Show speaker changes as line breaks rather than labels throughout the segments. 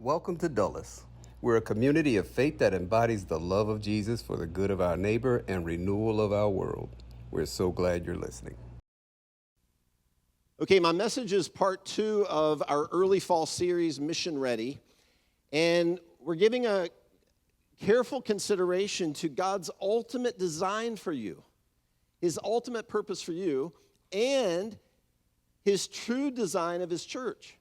Welcome to Dulles. We're a community of faith that embodies the love of Jesus for the good of our neighbor and renewal of our world. We're so glad you're listening.
Okay, my message is part 2 of our early fall series, Mission Ready. And we're giving a careful consideration to God's ultimate design for you, His ultimate purpose for you, and His true design of His church,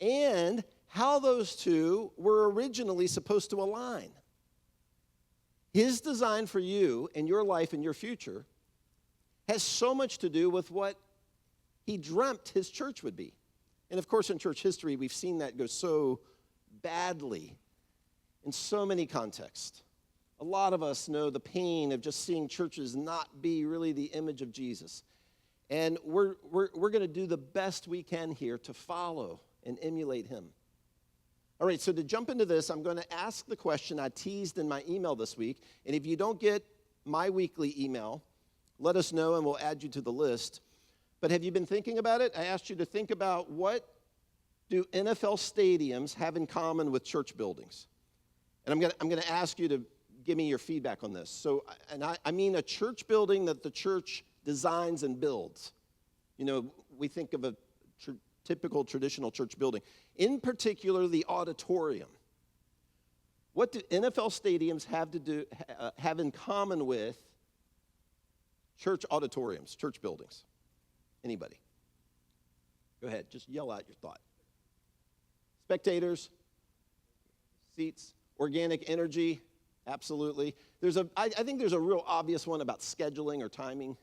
and how those two were originally supposed to align. His design for you and your life and your future has so much to do with what He dreamt His church would be. And of course, in church history, we've seen that go so badly in so many contexts. A lot of us know the pain of just seeing churches not be really the image of Jesus. And we're going to do the best we can here to follow and emulate Him. All right, so to jump into this, I'm going to ask the question I teased in my email this week. And if you don't get my weekly email, let us know and we'll add you to the list. But have you been thinking about it? I asked you to think about, what do NFL stadiums have in common with church buildings? And I'm going to ask you to give me your feedback on this. So, I mean a church building that the church designs and builds. You know, we think of a typical traditional church building. In particular, the auditorium. What do NFL stadiums have in common with church auditoriums, church buildings? Anybody? Go ahead, just yell out your thought. Spectators, seats, organic energy, absolutely. I think there's a real obvious one about scheduling or timing.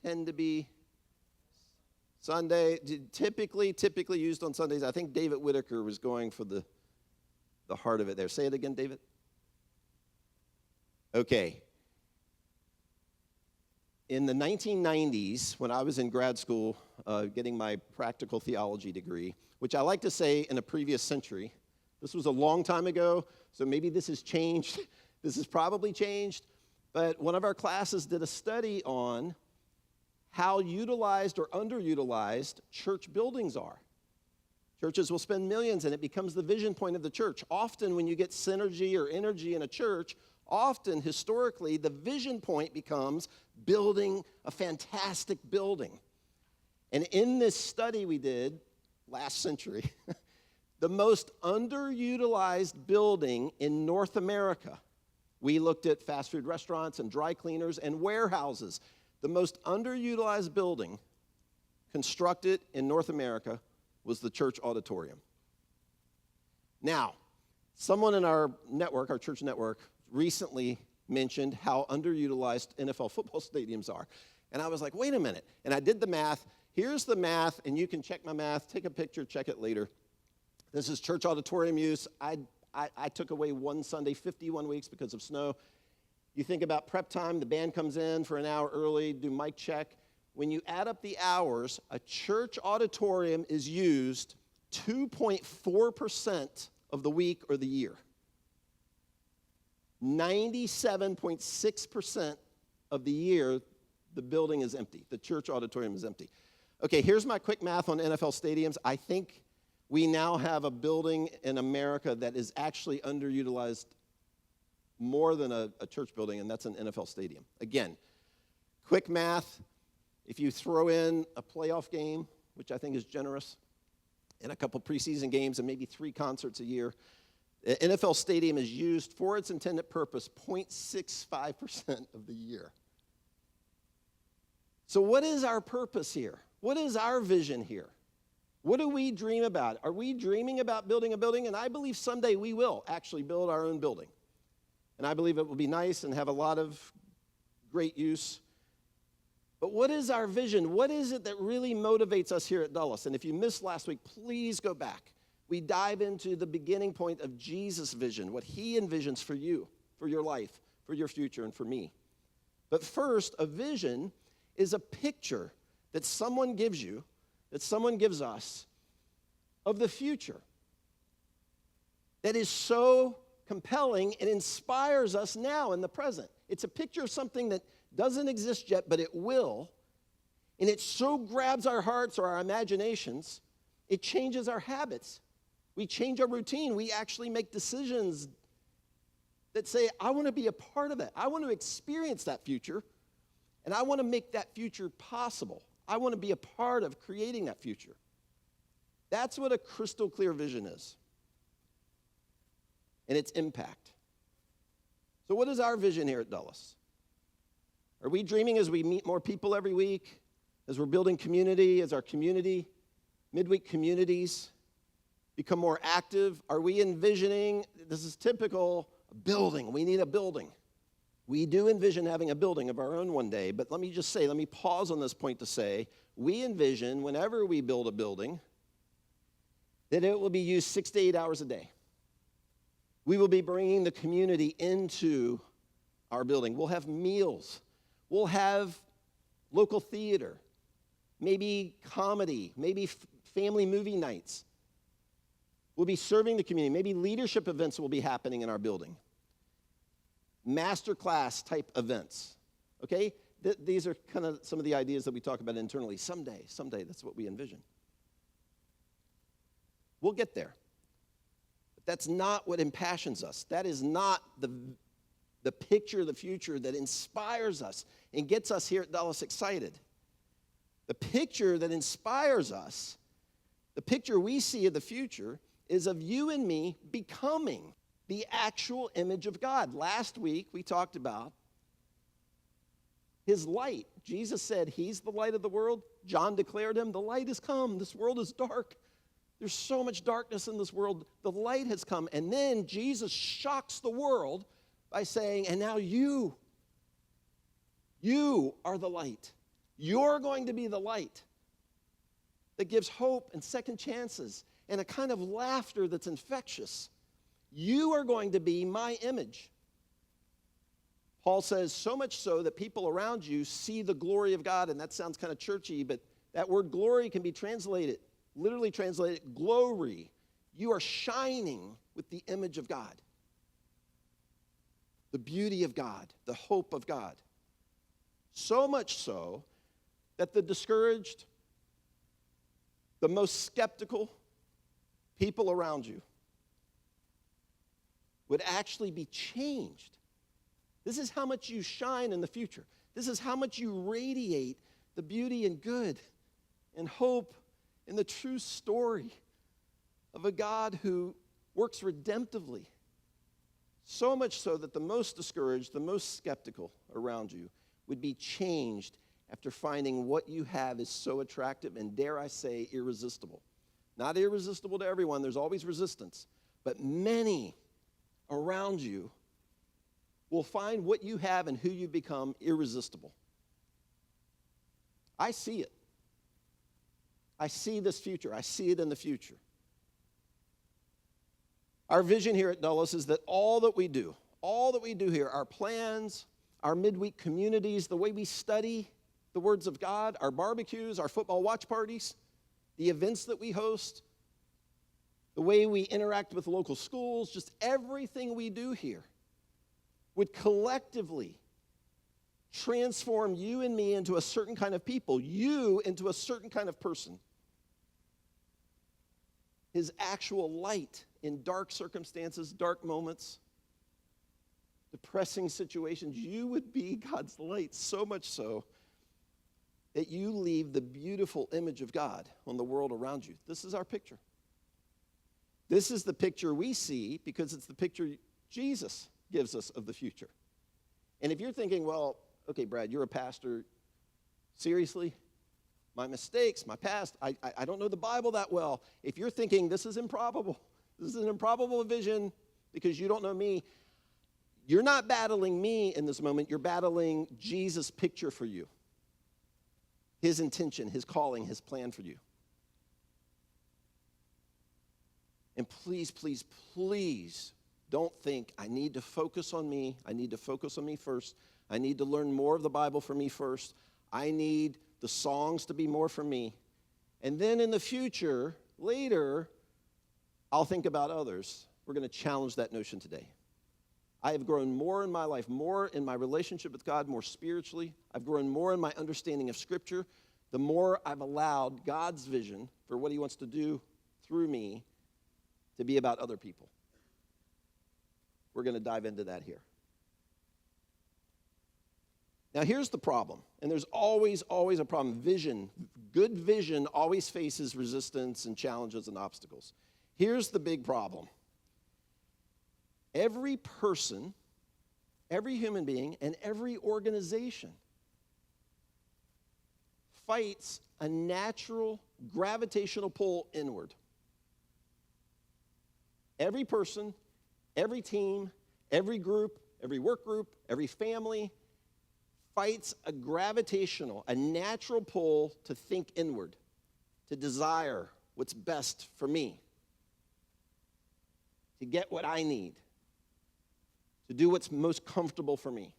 Tend to be Sunday, typically used on Sundays. I think David Whitaker was going for the heart of it there. Say it again, David. Okay. In the 1990s, when I was in grad school getting my practical theology degree, which I like to say in a previous century, this was a long time ago, so maybe this has changed. This has probably changed. But one of our classes did a study on how utilized or underutilized church buildings are. Churches will spend millions and it becomes the vision point of the church. Often when you get synergy or energy in a church, often historically the vision point becomes building a fantastic building. And in this study we did last century, the most underutilized building in North America, we looked at fast food restaurants and dry cleaners and warehouses. The most underutilized building constructed in North America was the church auditorium. Now, someone in our network, our church network, recently mentioned how underutilized NFL football stadiums are. And I was like, wait a minute. And I did the math. Here's the math, and you can check my math, take a picture, check it later. This is church auditorium use. I took away one Sunday, 51 weeks because of snow. You think about prep time, the band comes in for an hour early, do mic check. When you add up the hours, a church auditorium is used 2.4% of the week or the year. 97.6% of the year, the building is empty. The church auditorium is empty. Okay, here's my quick math on NFL stadiums. I think we now have a building in America that is actually underutilized more than a church building, and that's an NFL stadium. Again, quick math, if you throw in a playoff game, which I think is generous, and a couple preseason games and maybe 3 concerts a year, the NFL stadium is used for its intended purpose 0.65% of the year. So what is our purpose here? What is our vision here? What do we dream about? Are we dreaming about building a building? And I believe someday we will actually build our own building. And I believe it will be nice and have a lot of great use. But what is our vision? What is it that really motivates us here at Dulles? And if you missed last week, please go back. We dive into the beginning point of Jesus' vision, what He envisions for you, for your life, for your future, and for me. But first, a vision is a picture that someone gives you, that someone gives us, of the future that is so compelling and inspires us now in the present. It's a picture of something that doesn't exist yet, but it will. And it so grabs our hearts or our imaginations, it changes our habits. We change our routine. We actually make decisions that say, I want to be a part of it. I want to experience that future, and I want to make that future possible. I want to be a part of creating that future. That's what a crystal clear vision is, and its impact. So what is our vision here at Dulles? Are we dreaming as we meet more people every week, as we're building community, as our community, midweek communities become more active? Are we envisioning, this is typical, a building? We need a building. We do envision having a building of our own one day, but let me pause on this point to say, we envision whenever we build a building that it will be used 6 to 8 hours a day. We will be bringing the community into our building. We'll have meals. We'll have local theater, maybe comedy, maybe family movie nights. We'll be serving the community. Maybe leadership events will be happening in our building. Masterclass type events, okay? These are kind of some of the ideas that we talk about internally. Someday, that's what we envision. We'll get there. But that's not what impassions us. That is not the picture of the future that inspires us and gets us here at Dulles excited. The picture that inspires us, the picture we see of the future, is of you and me becoming the actual image of God. Last week, we talked about his light. Jesus said he's the light of the world. John declared him, the light has come. This world is dark. There's so much darkness in this world. The light has come. And then Jesus shocks the world by saying, and now you are the light. You're going to be the light that gives hope and second chances and a kind of laughter that's infectious. You are going to be my image. Paul says, so much so that people around you see the glory of God, and that sounds kind of churchy, but that word glory can be literally translated, glory. You are shining with the image of God, the beauty of God, the hope of God. So much so that the discouraged, the most skeptical people around you would actually be changed. This is how much you shine in the future. This is how much you radiate the beauty and good and hope and the true story of a God who works redemptively. So much so that the most discouraged, the most skeptical around you would be changed after finding what you have is so attractive and, dare I say, irresistible. Not irresistible to everyone, there's always resistance, but many around you will find what you have and who you become irresistible. I see it. I see this future. I see it in the future. Our vision here at Dulles is that all that we do here, our plans, our midweek communities, the way we study the words of God, our barbecues, our football watch parties, the events that we host, the way we interact with local schools, just everything we do here would collectively transform you and me into a certain kind of people, you into a certain kind of person. His actual light in dark circumstances, dark moments, depressing situations, you would be God's light, so much so that you leave the beautiful image of God on the world around you. This is our picture. This is the picture we see because it's the picture Jesus gives us of the future. And if you're thinking, well, okay, Brad, you're a pastor. Seriously? My mistakes, my past, I don't know the Bible that well. If you're thinking this is improbable, this is an improbable vision because you don't know me, you're not battling me in this moment. You're battling Jesus' picture for you, his intention, his calling, his plan for you. And please, please, please don't think I need to focus on me. I need to focus on me first. I need to learn more of the Bible for me first. I need the songs to be more for me. And then in the future, later, I'll think about others. We're going to challenge that notion today. I have grown more in my life, more in my relationship with God, more spiritually. I've grown more in my understanding of Scripture. The more I've allowed God's vision for what he wants to do through me to be about other people. We're going to dive into that here. Now, here's the problem, and there's always a problem. Vision, good vision always faces resistance and challenges and obstacles. Here's the big problem. Every person, every human being, and every organization fights a natural gravitational pull inward. Every person, every team, every group, every work group, every family fights a natural pull to think inward, to desire what's best for me, to get what I need, to do what's most comfortable for me.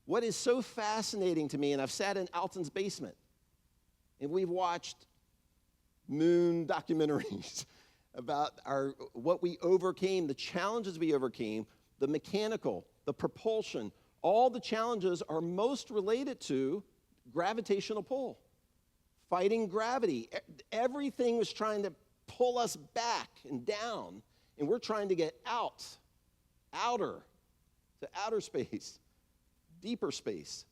What is so fascinating to me, and I've sat in Alton's basement, and we've watched moon documentaries about what we overcame, the challenges we overcame, the mechanical, the propulsion. All the challenges are most related to gravitational pull, fighting gravity. Everything was trying to pull us back and down, and we're trying to get outer space, deeper space.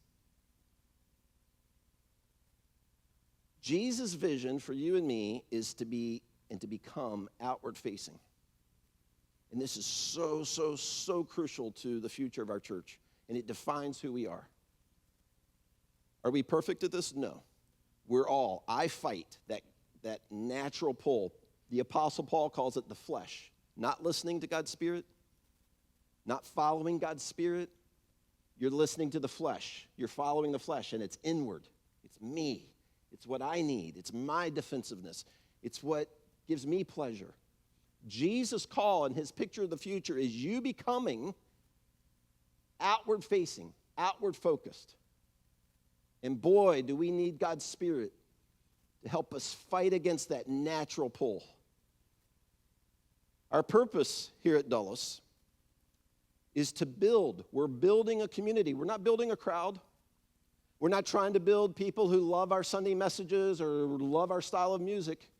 Jesus' vision for you and me is to be and to become outward facing. And this is so crucial to the future of our church. And it defines who we are. Are we perfect at this? No. I fight that natural pull. The Apostle Paul calls it the flesh. Not listening to God's Spirit, not following God's Spirit. You're listening to the flesh. You're following the flesh, and it's inward. It's me. It's what I need. It's my defensive-ness. It's what gives me pleasure. Jesus' call and his picture of the future is you becoming outward facing, outward focused. And boy, do we need God's Spirit to help us fight against that natural pull. Our purpose here at Dulles is to build. We're building a community. We're not building a crowd. We're not trying to build people who love our Sunday messages or love our style of music.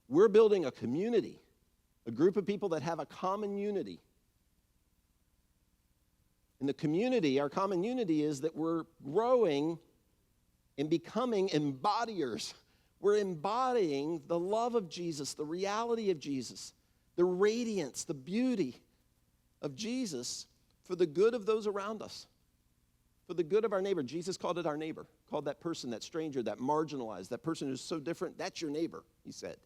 We're building a community, a group of people that have a common unity. And the community, our common unity, is that we're growing and becoming embodiers. We're embodying the love of Jesus, the reality of Jesus, the radiance, the beauty of Jesus for the good of those around us, for the good of our neighbor. Jesus called it our neighbor, called that person, that stranger, that marginalized, that person who's so different, that's your neighbor, he said.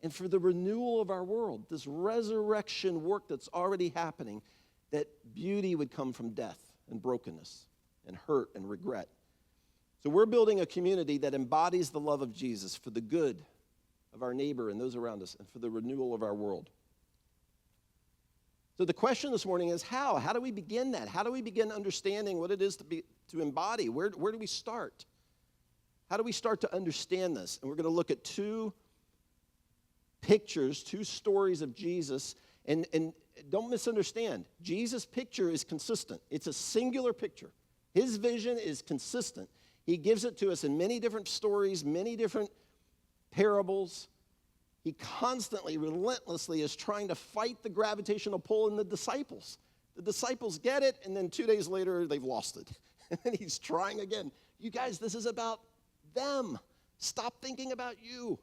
And for the renewal of our world, this resurrection work that's already happening, that beauty would come from death and brokenness and hurt and regret. So we're building a community that embodies the love of Jesus for the good of our neighbor and those around us and for the renewal of our world. So the question this morning is how? How do we begin that? How do we begin understanding what it is to embody? Where do we start? How do we start to understand this? And we're going to look at two pictures, two stories of Jesus. And don't misunderstand. Jesus' picture is consistent. It's a singular picture. His vision is consistent. He gives it to us in many different stories, many different parables. He constantly, relentlessly is trying to fight the gravitational pull in the disciples. The disciples get it, and then 2 days later, they've lost it. And then he's trying again. You guys, this is about them. Stop thinking about you.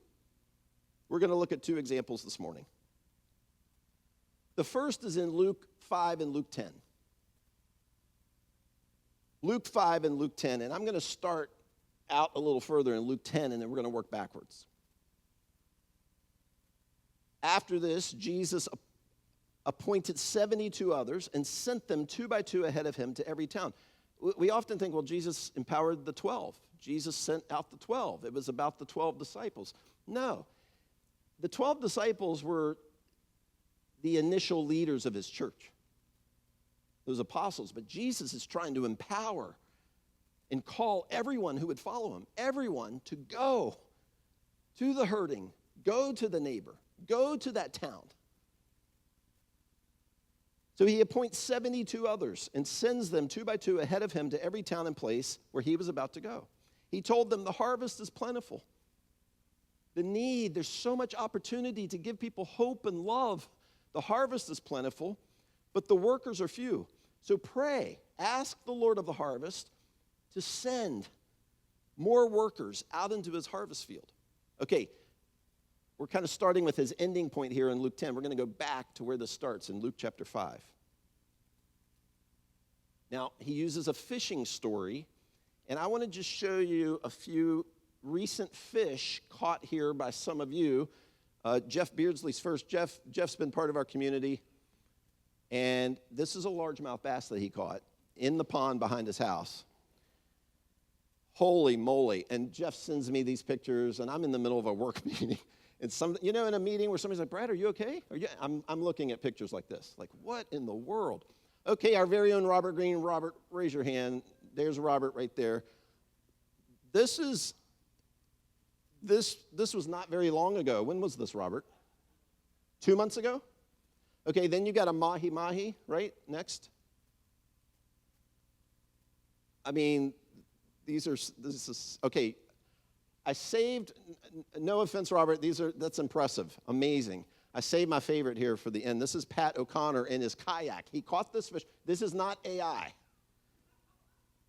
We're going to look at two examples this morning. The first is in Luke 5 and Luke 10. Luke 5 and Luke 10, and I'm going to start out a little further in Luke 10, and then we're going to work backwards. After this, Jesus appointed 72 others and sent them 2 by 2 ahead of him to every town. We often think, well, Jesus empowered the 12. Jesus sent out the 12. It was about the 12 disciples. No. The 12 disciples were the initial leaders of his church, those apostles. But Jesus is trying to empower and call everyone who would follow him, everyone to go to the hurting, go to the neighbor, go to that town. So he appoints 72 others and sends them 2 by 2 ahead of him to every town and place where he was about to go. He told them, the harvest is plentiful, the need. There's so much opportunity to give people hope and love. The harvest is plentiful, but the workers are few. So pray, ask the Lord of the harvest to send more workers out into his harvest field. Okay, we're kind of starting with his ending point here in Luke 10. We're going to go back to where this starts in Luke chapter 5. Now, he uses a fishing story, and I want to just show you a few recent fish caught here by some of you. Jeff Beardsley's first. Jeff's been part of our community, and this is a largemouth bass that he caught in the pond behind his house. Holy moly. And Jeff sends me these pictures, and I'm in the middle of a work meeting. And in a meeting where somebody's like, Brad, are you okay? I'm looking at pictures like this. Like, what in the world? Okay, our very own Robert Green. Robert, raise your hand. There's Robert right there. This was not very long ago. When was this, Robert? 2 months ago? Okay, then you got a mahi-mahi, right? Next. I mean, okay. I saved, no offense, Robert, that's impressive, amazing. I saved my favorite here for the end. This is Pat O'Connor in his kayak. He caught this fish. This is not AI.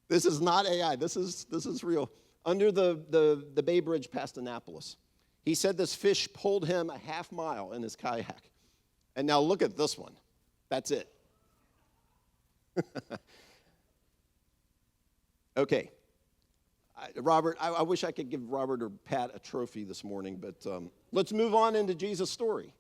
This is not AI. This is real. Under the Bay Bridge past Annapolis. He said this fish pulled him a half mile in his kayak. And now look at this one. That's it. Okay. Robert, I wish I could give Robert or Pat a trophy this morning, but let's move on into Jesus' story.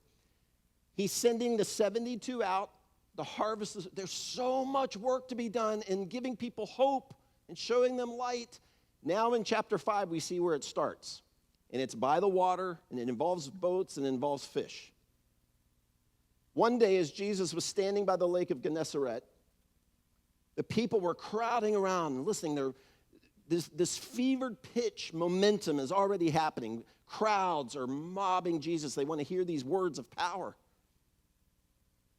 He's sending the 72 out. The harvest, there's so much work to be done in giving people hope and showing them light. Now in chapter 5, we see where it starts. And it's by the water, and it involves boats, and it involves fish. One day, as Jesus was standing by the lake of Gennesaret, the people were crowding around and listening. This fevered pitch momentum is already happening. Crowds are mobbing Jesus. They want to hear these words of power.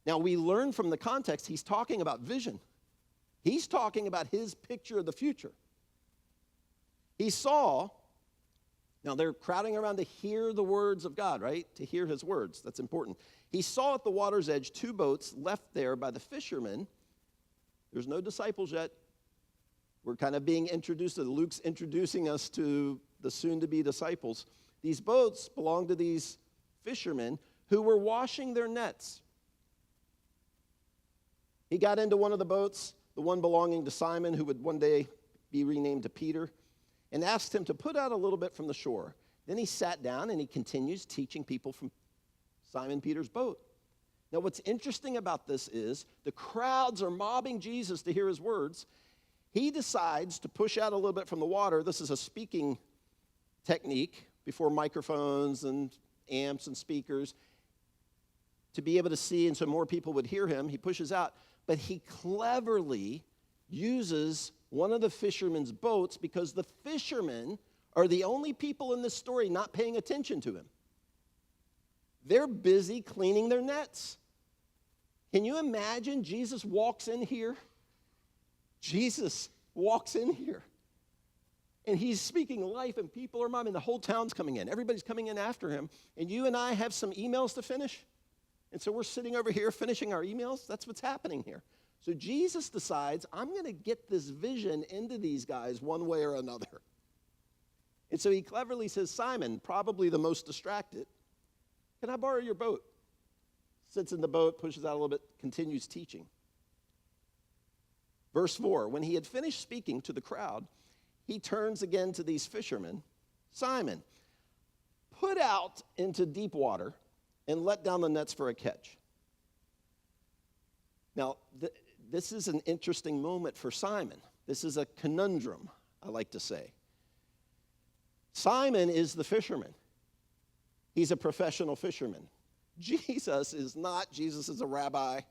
Now, we learn from the context, he's talking about vision. He's talking about his picture of the future. He saw, now they're crowding around to hear the words of God, right? To hear his words. That's important. He saw at the water's edge 2 boats left there by the fishermen. There's no disciples yet. We're kind of being introduced to, Luke's introducing us to the soon-to-be disciples. These boats belong to these fishermen who were washing their nets. He got into one of the boats, the one belonging to Simon, who would one day be renamed to Peter, and asked him to put out a little bit from the shore. Then he sat down and he continues teaching people from Simon Peter's boat. Now, what's interesting about this is the crowds are mobbing Jesus to hear his words. He decides to push out a little bit from the water. This is a speaking technique before microphones and amps and speakers to be able to see, and so more people would hear him. He pushes out, but he cleverly uses one of the fishermen's boats because the fishermen are the only people in this story not paying attention to him. They're busy cleaning their nets. Can you imagine Jesus walks in here? Jesus walks in here, and he's speaking life, and people are mobbing. The whole town's coming in. Everybody's coming in after him, and you and I have some emails to finish, and so we're sitting over here finishing our emails. That's what's happening here. So Jesus decides, I'm going to get this vision into these guys one way or another. And so he cleverly says, Simon, probably the most distracted, can I borrow your boat? Sits in the boat, pushes out a little bit, continues teaching. Verse 4, when he had finished speaking to the crowd, he turns again to these fishermen. Simon, put out into deep water and let down the nets for a catch. Now, this is an interesting moment for Simon. This is a conundrum, I like to say. Simon is the fisherman. He's a professional fisherman. Jesus is not. Jesus is a rabbi.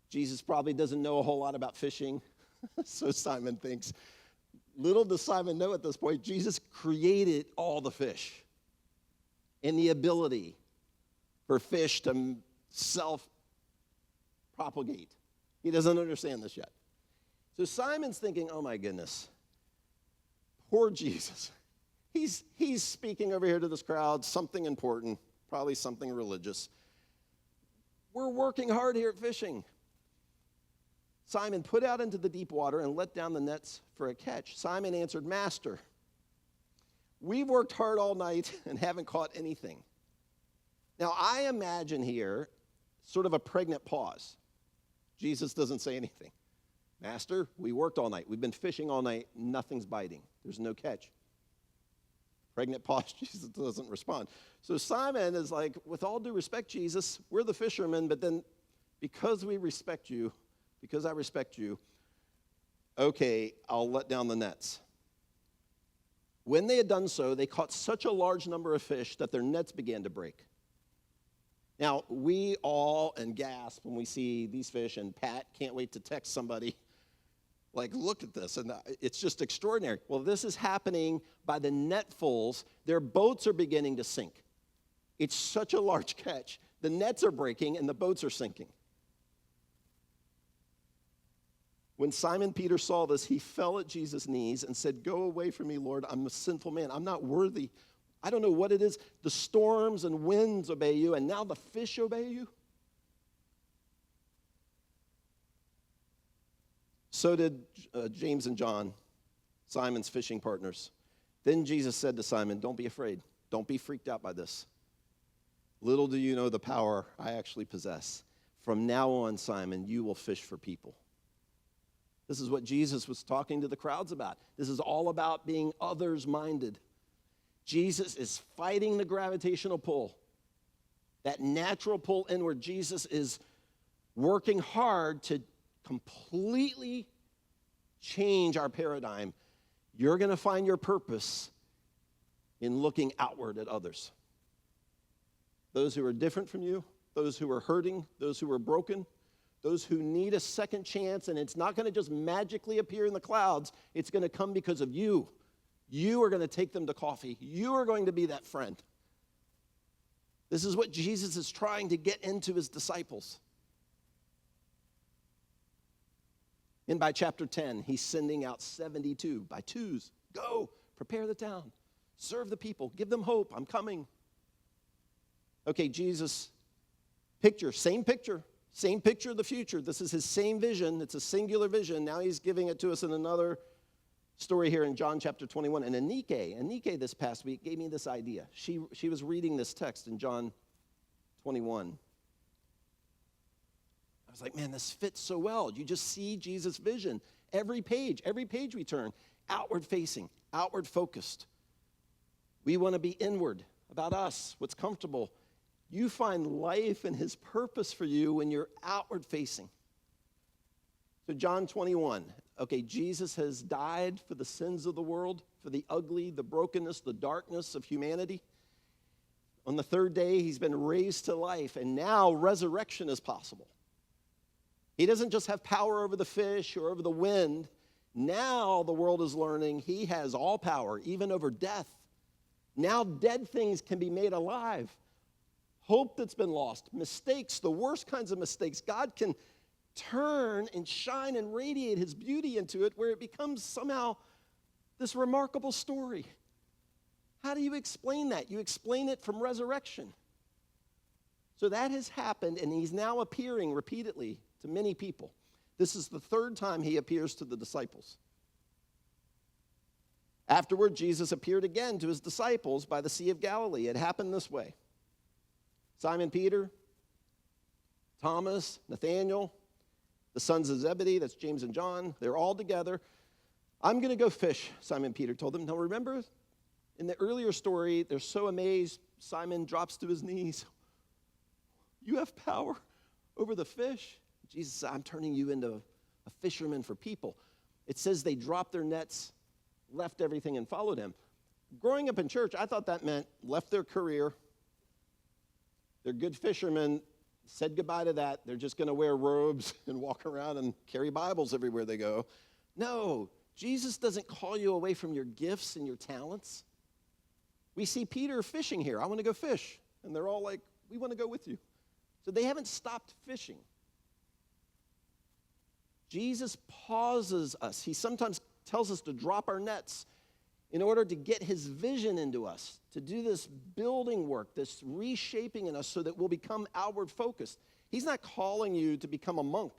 Jesus probably doesn't know a whole lot about fishing, so Simon thinks. Little does Simon know at this point, Jesus created all the fish and the ability for fish to self-propagate. He doesn't understand this yet. So Simon's thinking, oh my goodness, poor Jesus. He's speaking over here to this crowd, something important, probably something religious. We're working hard here at fishing. Simon, put out into the deep water and let down the nets for a catch. Simon answered, Master, we've worked hard all night and haven't caught anything. Now, I imagine here sort of a pregnant pause. Jesus doesn't say anything. Master, we worked all night. We've been fishing all night. Nothing's biting. There's no catch. Pregnant pause, Jesus doesn't respond. So Simon is like, with all due respect, Jesus, we're the fishermen, but then because we respect you, because I respect you, okay, I'll let down the nets. When they had done so, they caught such a large number of fish that their nets began to break. Now, we all gasp when we see these fish, and Pat can't wait to text somebody, like, look at this, and it's just extraordinary. Well, this is happening by the netfuls. Their boats are beginning to sink. It's such a large catch. The nets are breaking, and the boats are sinking. When Simon Peter saw this, he fell at Jesus' knees and said, Go away from me, Lord. I'm a sinful man. I'm not worthy. I don't know what it is. The storms and winds obey you, and now the fish obey you? So did James and John, Simon's fishing partners. Then Jesus said to Simon, Don't be afraid. Don't be freaked out by this. Little do you know the power I actually possess. From now on, Simon, you will fish for people. This is what Jesus was talking to the crowds about. This is all about being others-minded. Jesus is fighting the gravitational pull, that natural pull inward. Jesus is working hard to completely change our paradigm. You're going to find your purpose in looking outward at others. Those who are different from you, those who are hurting, those who are broken, those who need a second chance, and it's not going to just magically appear in the clouds. It's going to come because of you. You are going to take them to coffee. You are going to be that friend. This is what Jesus is trying to get into his disciples. And by chapter 10, he's sending out 72 by twos. Go, prepare the town, serve the people, give them hope. I'm coming. Okay, Jesus, same picture of the future. This is his same vision. It's a singular vision. Now he's giving it to us in another story here in John chapter 21. And Anike this past week gave me this idea. She was reading this text in John 21. I was like, man, this fits so well. You just see Jesus' vision. Every page we turn, outward facing, outward focused. We want to be inward about us, what's comfortable. You find life and his purpose for you when you're outward facing. So John 21, okay, Jesus has died for the sins of the world, for the ugly, the brokenness, the darkness of humanity. On the third day, he's been raised to life, and now resurrection is possible. He doesn't just have power over the fish or over the wind. Now the world is learning he has all power, even over death. Now dead things can be made alive. Hope that's been lost, mistakes, the worst kinds of mistakes, God can turn and shine and radiate his beauty into it where it becomes somehow this remarkable story. How do you explain that? You explain it from resurrection. So that has happened, and he's now appearing repeatedly to many people. This is the third time he appears to the disciples. Afterward, Jesus appeared again to his disciples by the Sea of Galilee. It happened this way. Simon Peter, Thomas, Nathaniel, the sons of Zebedee, that's James and John, they're all together. I'm going to go fish, Simon Peter told them. Now remember, in the earlier story, they're so amazed, Simon drops to his knees. You have power over the fish? Jesus said, I'm turning you into a fisherman for people. It says they dropped their nets, left everything, and followed him. Growing up in church, I thought that meant left their career. They're good fishermen, said goodbye to that. They're just going to wear robes and walk around and carry Bibles everywhere they go. No, Jesus doesn't call you away from your gifts and your talents. We see Peter fishing here. I want to go fish. And they're all like, we want to go with you. So they haven't stopped fishing. Jesus pauses us. He sometimes tells us to drop our nets. in order to get his vision into us, to do this building work, this reshaping in us so that we'll become outward focused. He's not calling you to become a monk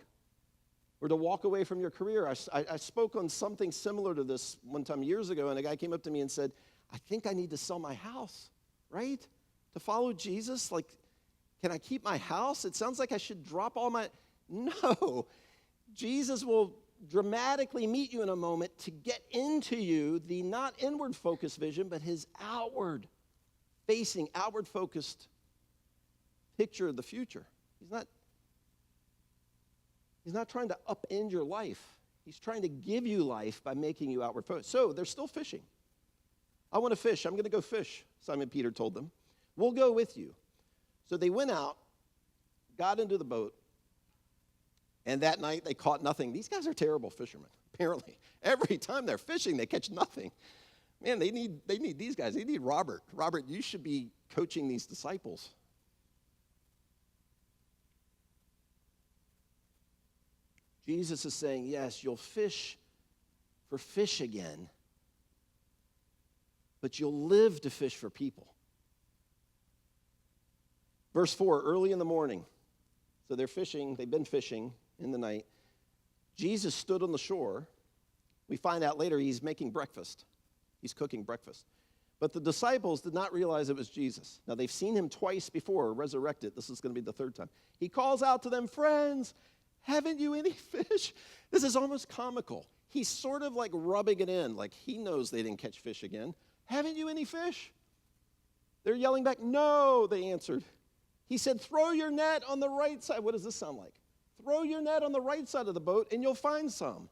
or to walk away from your career. I spoke on something similar to this one time years ago, and a guy came up to me and said, I think I need to sell my house, right? To follow Jesus, like, can I keep my house? It sounds like I should drop all my... No. Jesus will dramatically meet you in a moment to get into you the not inward focused vision, but his outward facing, outward focused picture of the future. He's not trying to upend your life. He's trying to give you life by making you outward focused. So they're still fishing. I want to fish. I'm going to go fish, Simon Peter told them. We'll go with you. So they went out, got into the boat, and that night they caught nothing. These guys are terrible fishermen, apparently. Every time they're fishing, they catch nothing. Man, they need these guys. They need Robert. Robert, you should be coaching these disciples. Jesus is saying, yes, you'll fish for fish again, but you'll live to fish for people. Verse 4, early in the morning. So they're fishing. They've been fishing in the night. Jesus stood on the shore. We find out later he's making breakfast. He's cooking breakfast. But the disciples did not realize it was Jesus. Now, they've seen him twice before, resurrected. This is going to be the third time. He calls out to them, friends, haven't you any fish? This is almost comical. He's sort of like rubbing it in, like he knows they didn't catch fish again. Haven't you any fish? They're yelling back, no, they answered. He said, throw your net on the right side. What does this sound like? Throw your net on the right side of the boat and you'll find some.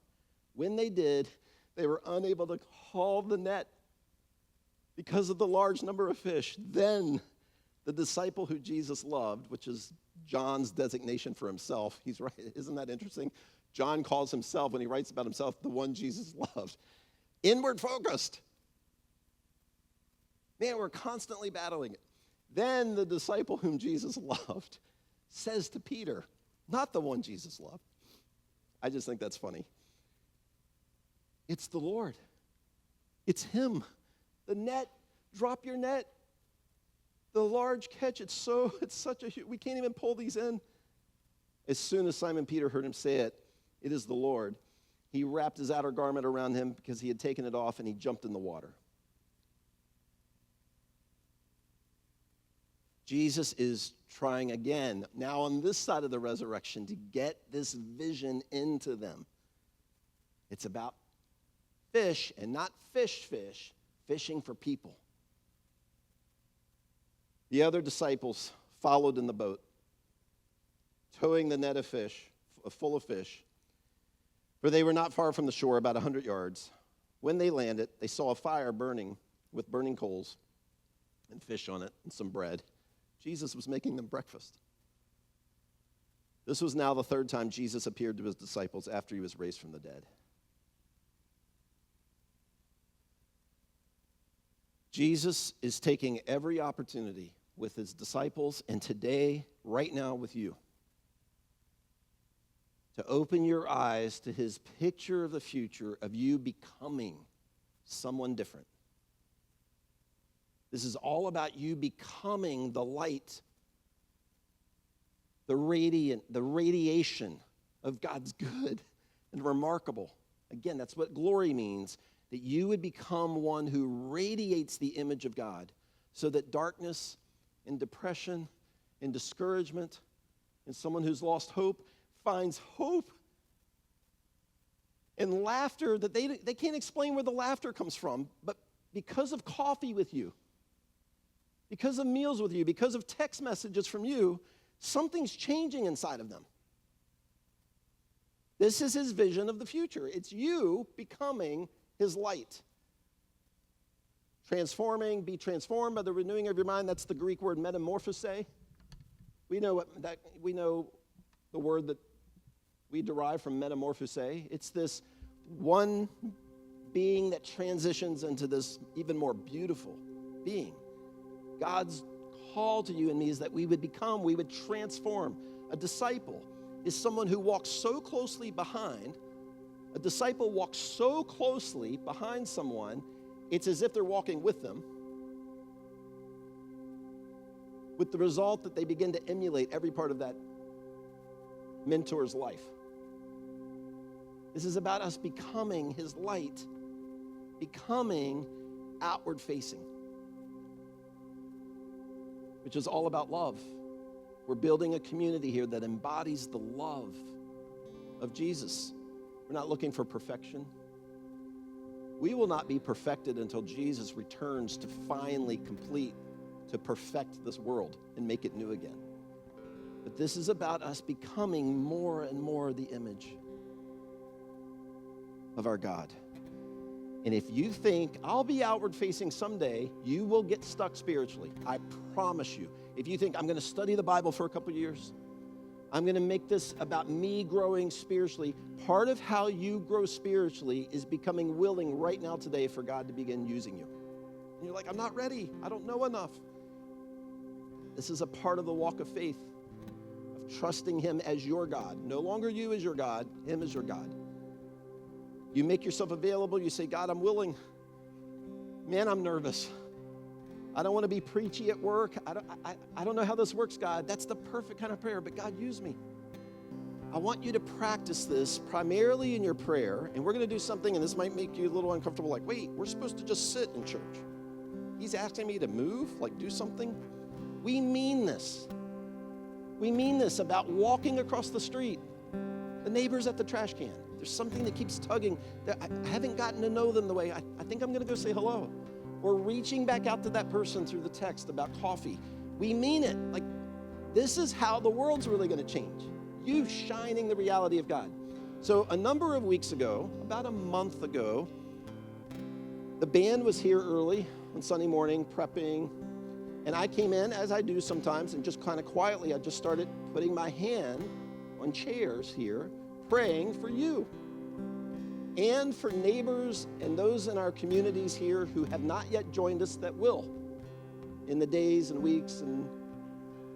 When they did, they were unable to haul the net because of the large number of fish. Then the disciple who Jesus loved, which is John's designation for himself, he's right, isn't that interesting? John calls himself, when he writes about himself, the one Jesus loved. Inward focused. Man, we're constantly battling it. Then the disciple whom Jesus loved says to Peter, not the one Jesus loved. I just think that's funny. It's the Lord. It's him. The net, drop your net. The large catch, it's such a huge, we can't even pull these in. As soon as Simon Peter heard him say it, it is the Lord, he wrapped his outer garment around him because he had taken it off and he jumped in the water. Jesus is trying again, now on this side of the resurrection, to get this vision into them. It's about fish and not fishing for people. The other disciples followed in the boat, towing the net of fish, full of fish, for they were not far from the shore, about 100 yards. When they landed, they saw a fire burning with burning coals and fish on it and some bread. Jesus was making them breakfast. This was now the third time Jesus appeared to his disciples after he was raised from the dead. Jesus is taking every opportunity with his disciples and today, right now with you, to open your eyes to his picture of the future of you becoming someone different. This is all about you becoming the light, the radiation of God's good and remarkable. Again, that's what glory means, that you would become one who radiates the image of God so that darkness and depression and discouragement and someone who's lost hope finds hope and laughter that they can't explain where the laughter comes from, but because of coffee with you, because of meals with you, because of text messages from you, something's changing inside of them. This is his vision of the future. It's you becoming his light. Be transformed by the renewing of your mind. That's the Greek word metamorphose. We know the word that we derive from metamorphose. It's this one being that transitions into this even more beautiful being. God's call to you and me is that we would transform. A disciple is someone who walks so closely behind. A disciple walks so closely behind someone it's as if they're walking with them, with the result that they begin to emulate every part of that mentor's life. This is about us becoming his light, becoming outward facing, which is all about love. We're building a community here that embodies the love of Jesus. We're not looking for perfection. We will not be perfected until Jesus returns to finally complete, to perfect this world and make it new again. But this is about us becoming more and more the image of our God. And if you think, I'll be outward facing someday, you will get stuck spiritually. I promise you. If you think, I'm going to study the Bible for a couple years, I'm going to make this about me growing spiritually, part of how you grow spiritually is becoming willing right now today for God to begin using you. And you're like, I'm not ready. I don't know enough. This is a part of the walk of faith, of trusting him as your God. No longer you as your God, him as your God. You make yourself available. You say, God, I'm willing. Man, I'm nervous. I don't want to be preachy at work. I don't know how this works, God. That's the perfect kind of prayer, but God, use me. I want you to practice this primarily in your prayer, and we're going to do something, and this might make you a little uncomfortable, like, wait, we're supposed to just sit in church. He's asking me to move, like do something. We mean this. We mean this about walking across the street, the neighbors at the trash can. There's something that keeps tugging. I haven't gotten to know them the way I think I'm going to go say hello. Or reaching back out to that person through the text about coffee. We mean it. Like, this is how the world's really going to change. You shining the reality of God. So a number of weeks ago, about a month ago, the band was here early on Sunday morning prepping. And I came in, as I do sometimes, and just kind of quietly, I just started putting my hand on chairs here, praying for you and for neighbors and those in our communities here who have not yet joined us that will in the days and weeks and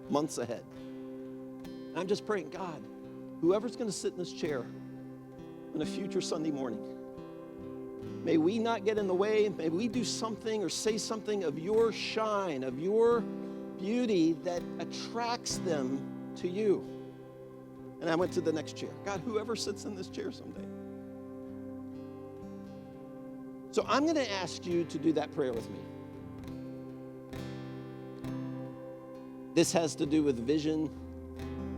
months ahead. And I'm just praying, God, whoever's going to sit in this chair on a future Sunday morning, may we not get in the way. May we do something or say something of your shine, of your beauty that attracts them to you. And I went to the next chair. God, whoever sits in this chair someday. So I'm going to ask you to do that prayer with me. This has to do with vision.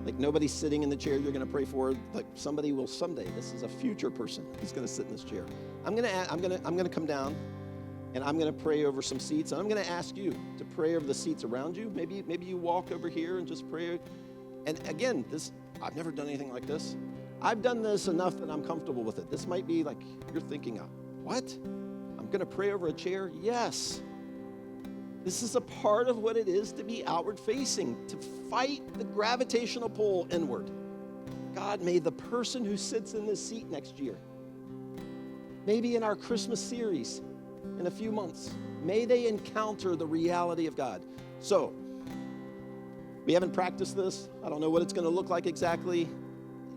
Like nobody's sitting in the chair you're going to pray for. Like somebody will someday. This is a future person who's going to sit in this chair. I'm going to come down, and I'm going to pray over some seats. And I'm going to ask you to pray over the seats around you. Maybe you walk over here and just pray. And again, I've never done anything like this. I've done this enough that I'm comfortable with it. This might be like you're thinking, what? I'm going to pray over a chair? Yes. This is a part of what it is to be outward facing, to fight the gravitational pull inward. God, may the person who sits in this seat next year, maybe in our Christmas series in a few months, may they encounter the reality of God. So, we haven't practiced this. I don't know what it's going to look like exactly.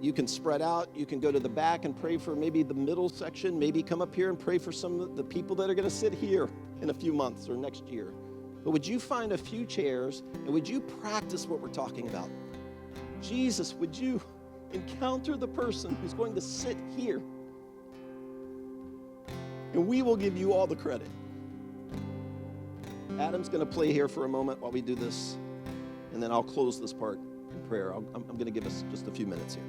You can spread out. You can go to the back and pray for maybe the middle section. Maybe come up here and pray for some of the people that are going to sit here in a few months or next year. But would you find a few chairs and would you practice what we're talking about? Jesus, would you encounter the person who's going to sit here? And we will give you all the credit. Adam's going to play here for a moment while we do this. And then I'll close this part in prayer. I'm going to give us just a few minutes here.